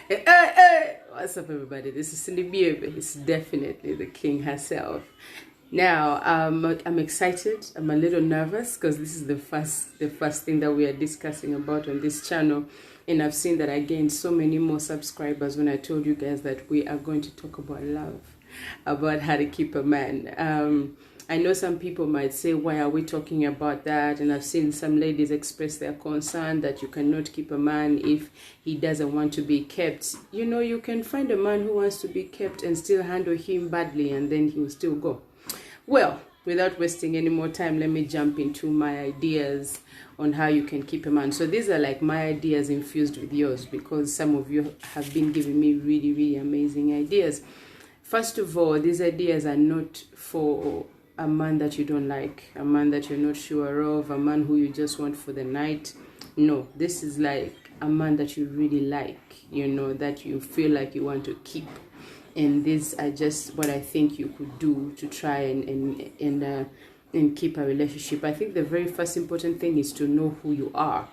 Hey, what's up, everybody? This is Cindy Bieber. It's definitely the king herself. Now, I'm excited. I'm a little nervous because this is the first thing that we are discussing about on this channel, and I've seen that I gained so many more subscribers when I told you guys that we are going to talk about love, about how to keep a man. I know some people might say, why are we talking about that? And I've seen some ladies express their concern that you cannot keep a man if he doesn't want to be kept. You know, you can find a man who wants to be kept and still handle him badly, and then he will still go. Well, without wasting any more time, let me jump into my ideas on how you can keep a man. So these are like my ideas infused with yours, because some of you have been giving me really, really amazing ideas. First of all, these ideas are not for a man that you don't like, a man that you're not sure of, a man who you just want for the night. No, this is like a man that you really like, you know, that you feel like you want to keep. And these are just what I think you could do to try and keep a relationship. I think the very first important thing is to know who you are.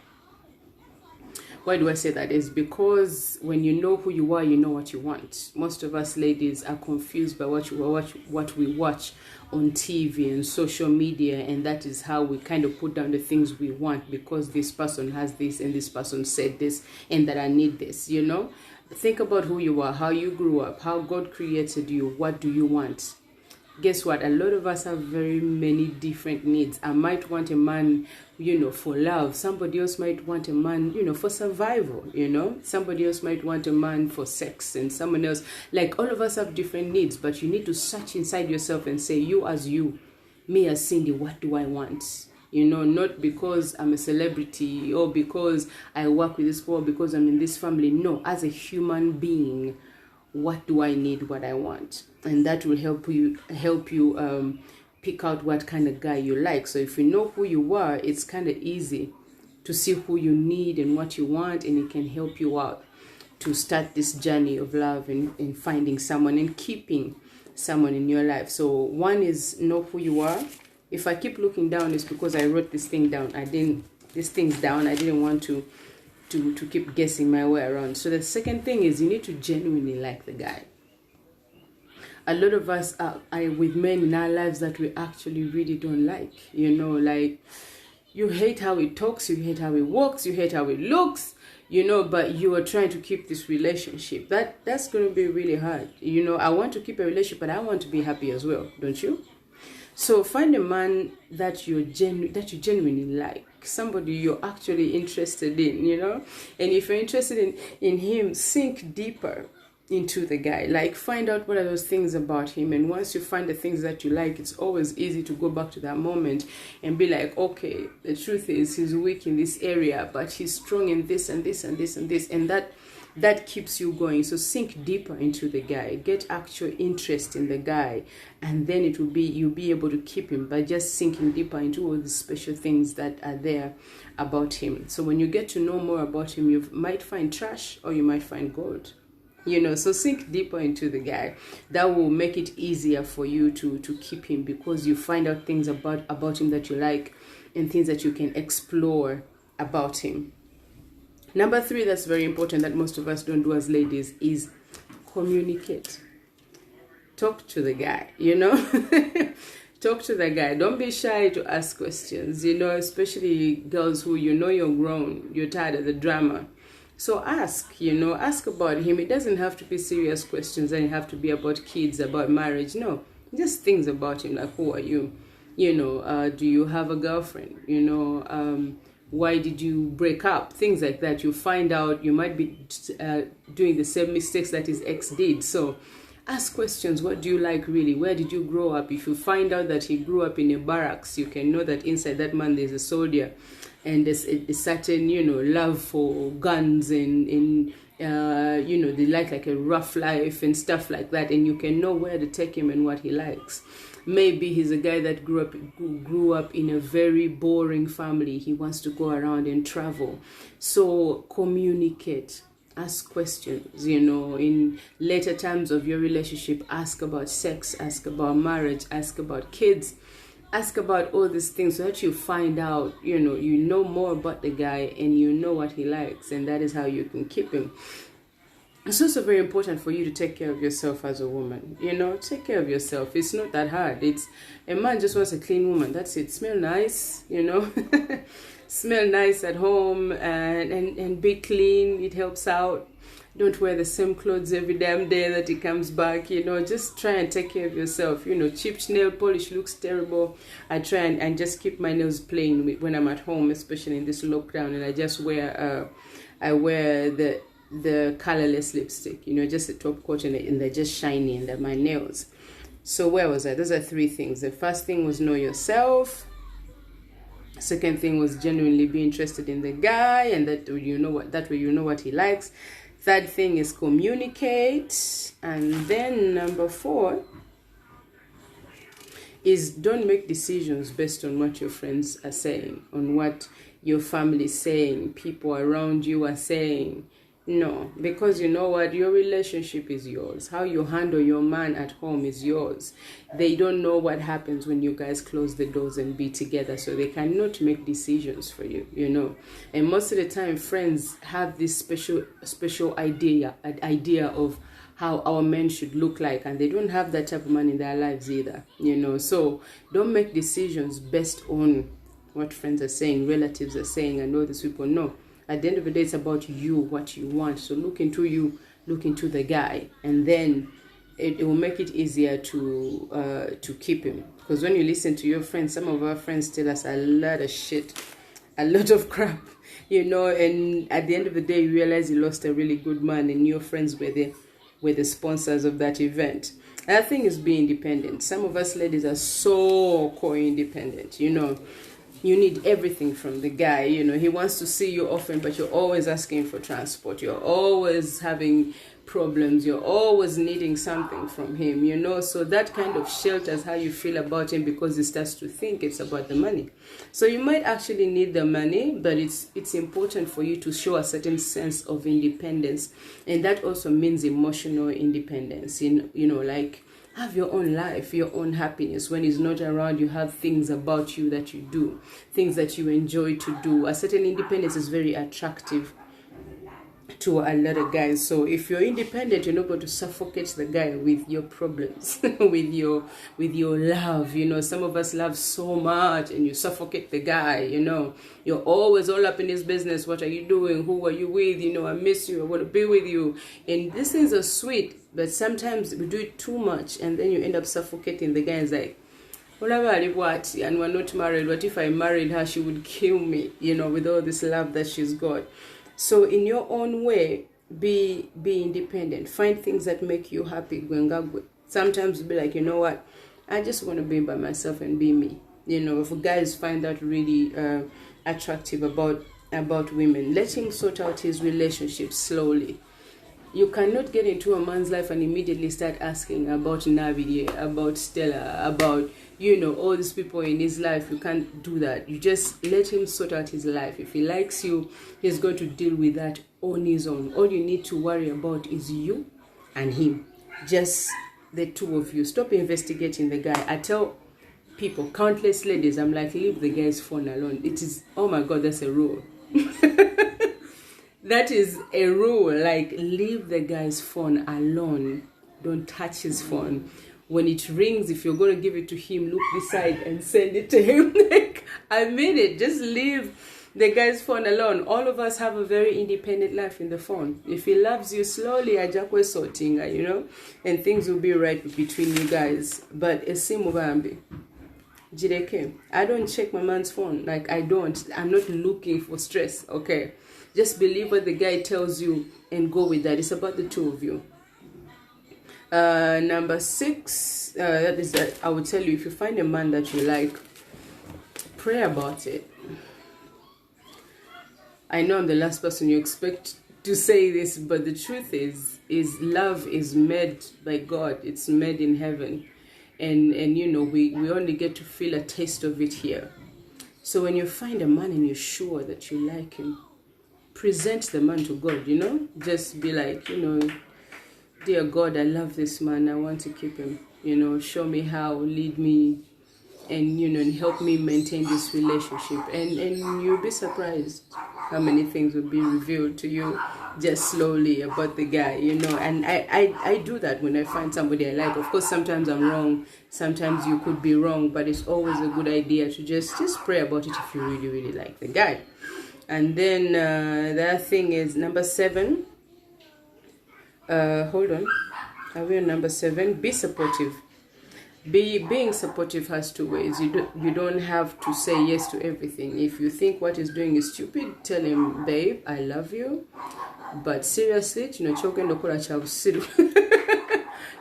Why do I say that? Is because when you know who you are, you know what you want. Most of us ladies are confused by what we watch on TV and social media, and that is how we kind of put down the things we want, because this person has this and this person said this and that I need this, you know? Think about who you are, how you grew up, how God created you, what do you want? Guess what? A lot of us have very many different needs. I might want a man, you know, for love. Somebody else might want a man, you know, for survival, you know. Somebody else might want a man for sex, and someone else. Like, all of us have different needs, but you need to search inside yourself and say, you as you, me as Cindy, what do I want? You know, not because I'm a celebrity or because I work with this or because I'm in this family. No, as a human being, what do I need, what I want? And that will help you pick out what kind of guy you like. So if you know who you are, it's kind of easy to see who you need and what you want, and it can help you out to start this journey of love and finding someone and keeping someone in your life. So one is know who you are. If I keep looking down, it's because I wrote this thing down. I didn't want to keep guessing my way around. So the second thing is you need to genuinely like the guy. A lot of us are with men in our lives that we actually really don't like. You know, like, you hate how he talks, you hate how he walks, you hate how he looks, you know, but you are trying to keep this relationship. That's going to be really hard. You know, I want to keep a relationship, but I want to be happy as well, don't you? So find a man that you genuinely like, somebody you're actually interested in, you know. And if you're interested in him, sink deeper into the guy. Like, find out what are those things about him, and once you find the things that you like, it's always easy to go back to that moment and be like, okay, the truth is he's weak in this area, but he's strong in this and this and this and this, and that keeps you going. So sink deeper into the guy, get actual interest in the guy, and then you'll be able to keep him by just sinking deeper into all the special things that are there about him. So when you get to know more about him, you might find trash or you might find gold, you know. So sink deeper into the guy. That will make it easier for you to keep him, because you find out things about him that you like and things that you can explore about him. Number 3, that's very important, that most of us don't do as ladies, is communicate. Talk to the guy, you know. Talk to the guy. Don't be shy to ask questions, you know, especially girls who, you know, you're grown, you're tired of the drama. So ask, you know, ask about him. It doesn't have to be serious questions, and it have to be about kids, about marriage. No, just things about him, like, who are you? You know, do you have a girlfriend? You know, why did you break up? Things like that. You find out you might be doing the same mistakes that his ex did. So ask questions. What do you like really? Where did you grow up? If you find out that he grew up in a barracks, you can know that inside that man there's a soldier, and there's a certain, you know, love for guns and you know, they like a rough life and stuff like that, and you can know where to take him and what he likes. Maybe he's a guy that grew up in a very boring family. He wants to go around and travel. So communicate, ask questions, you know. In later times of your relationship, ask about sex, ask about marriage, ask about kids, ask about all these things, so that you find out, you know more about the guy and you know what he likes, and that is how you can keep him. It's also very important for you to take care of yourself as a woman. You know, take care of yourself. It's not that hard. It's a man just wants a clean woman. That's it. Smell nice, you know. Smell nice at home and be clean. It helps out. Don't wear the same clothes every damn day that he comes back. You know, just try and take care of yourself. You know, cheap nail polish looks terrible. I try and just keep my nails plain when I'm at home, especially in this lockdown. And I just wear I wear the colorless lipstick, you know, just a top coat, and they're just shiny, and they're my nails. So where was I? Those are three things. The first thing was know yourself. Second thing was genuinely be interested in the guy, and that way you know what he likes. Third thing is communicate. And then number 4 is don't make decisions based on what your friends are saying, on what your family is saying, people around you are saying. No, because you know what, your relationship is yours. How you handle your man at home is yours. They don't know what happens when you guys close the doors and be together, so they cannot make decisions for you, you know. And most of the time, friends have this special idea of how our men should look like, and they don't have that type of man in their lives either, you know. So don't make decisions based on what friends are saying, relatives are saying, and all these people. No. At the end of the day, it's about you, what you want. So look into you, look into the guy, and then it will make it easier to keep him. Because when you listen to your friends, some of our friends tell us a lot of shit, a lot of crap, you know. And at the end of the day, you realize you lost a really good man, and your friends were the sponsors of that event. Another thing is being independent. Some of us ladies are so co-independent, you know. You need everything from the guy, you know. He wants to see you often, but you're always asking for transport. You're always having problems. You're always needing something from him, you know. So that kind of shelters how you feel about him, because he starts to think it's about the money. So you might actually need the money, but it's important for you to show a certain sense of independence. And that also means emotional independence, you know, like have your own life, your own happiness. When he's not around, you have things about you that you do, things that you enjoy to do. A certain independence is very attractive to a lot of guys. So if you're independent, you're not going to suffocate the guy with your problems, with your love. You know, some of us love so much, and you suffocate the guy. You know, you're always all up in his business. What are you doing? Who are you with? You know, I miss you. I want to be with you. And these things are sweet, but sometimes we do it too much, and then you end up suffocating the guy. It's like, what? And we're not married. What if I married her? She would kill me, you know, with all this love that she's got. So in your own way, be independent. Find things that make you happy. Sometimes be like, you know what, I just want to be by myself and be me. You know, if guys find that really attractive about women, let him sort out his relationship slowly. You cannot get into a man's life and immediately start asking about Navi, about Stella, about, you know, all these people in his life. You can't do that. You just let him sort out his life. If he likes you, he's going to deal with that on his own. All you need to worry about is you and him. Just the two of you. Stop investigating the guy. I tell people, countless ladies, I'm like, leave the guy's phone alone. It is, oh my God, that's a rule. That is a rule. Like, leave the guy's phone alone. Don't touch his phone. When it rings, if you're going to give it to him, look beside and send it to him. Like, I mean it. Just leave the guy's phone alone. All of us have a very independent life in the phone. If he loves you, slowly, ajakwe sortinga, you know, and things will be right between you guys. But esimu bambi. Jireke, I don't check my man's phone. Like, I'm not looking for stress, okay? Just believe what the guy tells you and go with that. It's about the two of you. Number 6, that is that I would tell you, if you find a man that you like, pray about it. I know I'm the last person you expect to say this, but the truth is love is made by God. It's made in heaven. And you know, we only get to feel a taste of it here. So when you find a man and you're sure that you like him, present the man to God, you know. Just be like, you know, dear God, I love this man. I want to keep him. You know, show me how, lead me, and, you know, and help me maintain this relationship. And you'll be surprised. how many things will be revealed to you just slowly about the guy, you know. And I do that when I find somebody I like. Of course, sometimes I'm wrong, sometimes you could be wrong, but it's always a good idea to just pray about it if you really like the guy. And then the other thing is number 7. Hold on, are we on number 7? Be supportive. Being supportive has 2 ways. You don't have to say yes to everything. If you think what he's doing is stupid, tell him, babe, I love you, but seriously,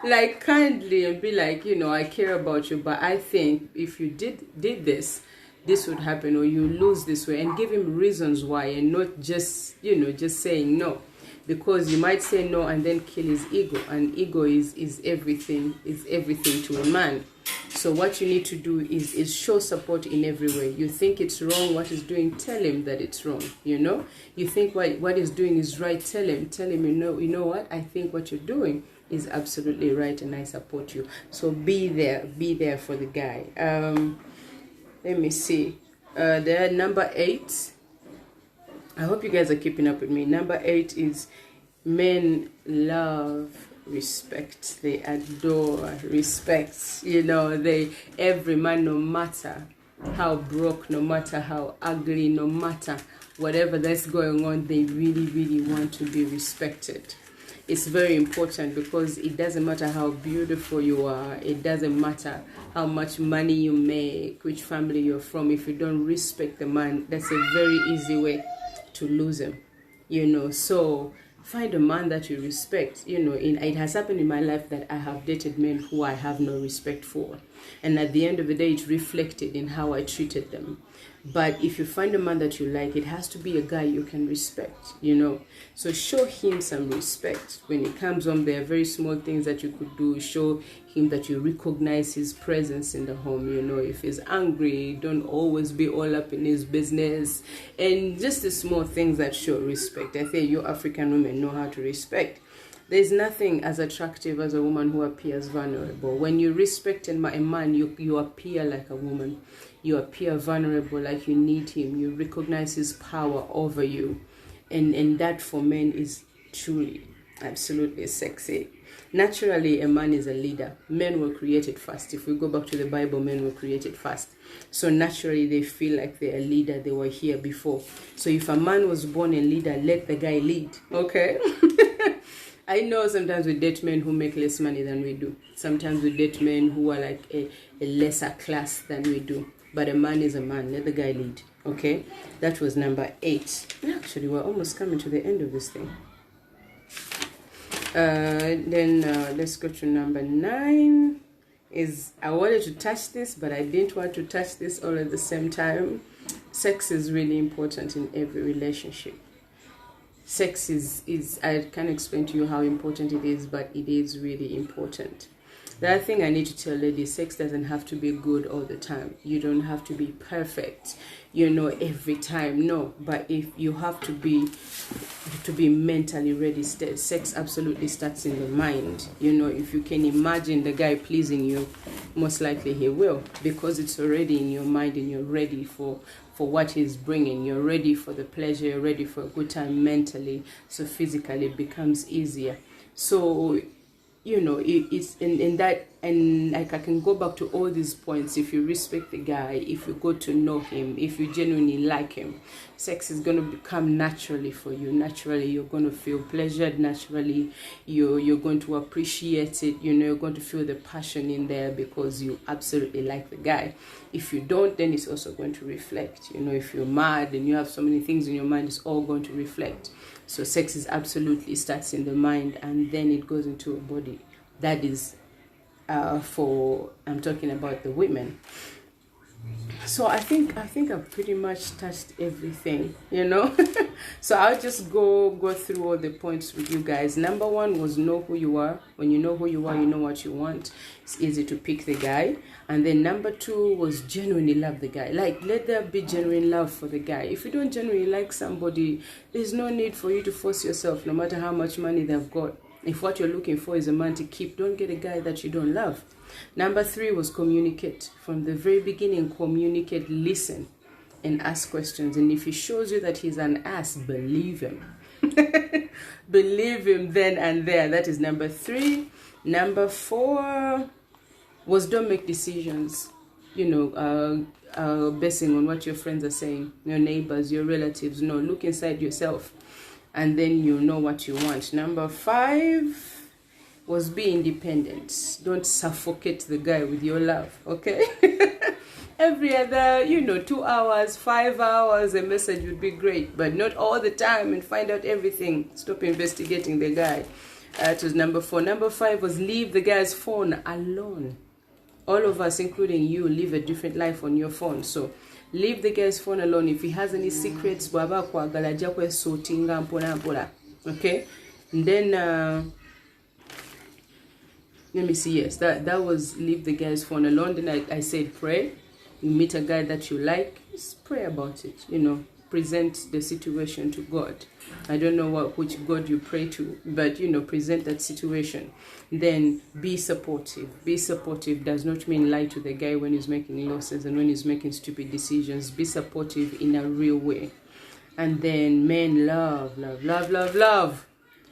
like kindly, and be like, you know, I care about you, but I think if you did this would happen, or you lose this way, and give him reasons why, and not just, you know, just saying no. Because you might say no and then kill his ego, and ego is everything to a man. So what you need to do is show support in every way. You think it's wrong what he's doing, tell him that it's wrong, you know. You think what he's doing is right, tell him, you know what, I think what you're doing is absolutely right and I support you. So be there for the guy. Let me see. There, number 8. I hope you guys are keeping up with me. Number 8 is men love respect. They adore respect. You know, every man, no matter how broke, no matter how ugly, no matter whatever that's going on, they really want to be respected. It's very important, because it doesn't matter how beautiful you are, it doesn't matter how much money you make, which family you're from. If you don't respect the man, that's a very easy way to lose him, you know. So find a man that you respect. You know, it has happened in my life that I have dated men who I have no respect for, and at the end of the day, it's reflected in how I treated them. But if you find a man that you like, it has to be a guy you can respect, you know. So show him some respect. When he comes home, there are very small things that you could do. Show him that you recognize his presence in the home, you know. If he's angry, don't always be all up in his business. And just the small things that show respect. I think you African women know how to respect. There's nothing as attractive as a woman who appears vulnerable. When you respect a man, you appear like a woman. You appear vulnerable, like you need him. You recognize his power over you. And that for men is truly, absolutely sexy. Naturally, a man is a leader. Men were created first. If we go back to the Bible, men were created first. So naturally, they feel like they're a leader. They were here before. So if a man was born a leader, let the guy lead. Okay? I know sometimes we date men who make less money than we do. Sometimes we date men who are like a lesser class than we do. But a man is a man. Let the guy lead. Okay? That was number 8. Actually, we're almost coming to the end of this thing. Then let's go to number 9. I wanted to touch this, but I didn't want to touch this all at the same time. Sex is really important in every relationship. Sex is I can't explain to you how important it is, but it is really important. The other thing I need to tell ladies, sex doesn't have to be good all the time. You don't have to be perfect, you know, every time. No, but if you have to be mentally ready, sex absolutely starts in the mind. You know, if you can imagine the guy pleasing you, most likely he will, because it's already in your mind and you're ready for what he's bringing. You're ready for the pleasure, you're ready for a good time mentally, so physically it becomes easier. So, you know, it's in that, and like I can go back to all these points. If you respect the guy, if you go to know him, if you genuinely like him, sex is going to become naturally for you. Naturally, you're going to feel pleasured. Naturally, you're going to appreciate it. You know, you're going to feel the passion in there because you absolutely like the guy. If you don't, then it's also going to reflect. You know, if you're mad and you have so many things in your mind, it's all going to reflect. So sex is absolutely starts in the mind, and then it goes into a body. That is I'm talking about the women. So I think I've pretty much touched everything, you know. So I'll just go through all the points with you guys. Number 1 was know who you are. When you know who you are, you know what you want. It's easy to pick the guy. And then number 2 was genuinely love the guy. Like, let there be genuine love for the guy. If you don't genuinely like somebody, there's no need for you to force yourself, no matter how much money they've got. If what you're looking for is a man to keep, don't get a guy that you don't love. Number 3 was communicate. From the very beginning, communicate, listen. and ask questions. And if he shows you that he's an ass, believe him. Believe him then and there. That is number 3. Number 4 was don't make decisions, basing on what your friends are saying, your neighbors, your relatives. No, look inside yourself, and then you know what you want. Number 5 was be independent. Don't suffocate the guy with your love, okay? Every other, 2 hours, 5 hours, a message would be great, but not all the time and find out everything. Stop investigating the guy. That was number 4. Number 5 was leave the guy's phone alone. All of us, including you, live a different life on your phone. So leave the guy's phone alone. If he has any secrets, okay? And then, let me see, yes, that was leave the guy's phone alone. Then I said pray. You meet a guy that you like, just pray about it, present the situation to God. I don't know which God you pray to, but present that situation. Then be supportive. Be supportive does not mean lie to the guy when he's making losses and when he's making stupid decisions. Be supportive in a real way. And then men, love,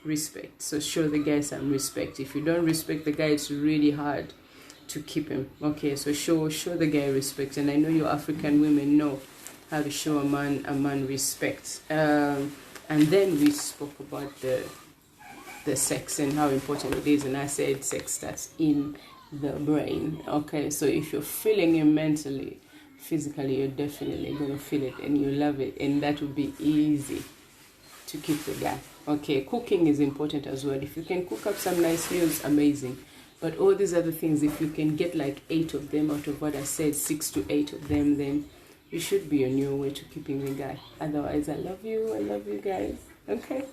respect. So show the guy some respect. If you don't respect the guy, it's really hard to keep him. Okay, so show the guy respect. And I know you African women know how to show a man respect. And then we spoke about the sex and how important it is, and I said sex starts in the brain. Okay, so if you're feeling it mentally, physically, you're definitely gonna feel it and you love it, and that will be easy to keep the guy. Okay, cooking is important as well. If you can cook up some nice meals, amazing. But all these other things, if you can get like 8 of them out of what I said, 6 to 8 of them, then you should be on your way to keeping the guy. Otherwise, I love you guys. Okay.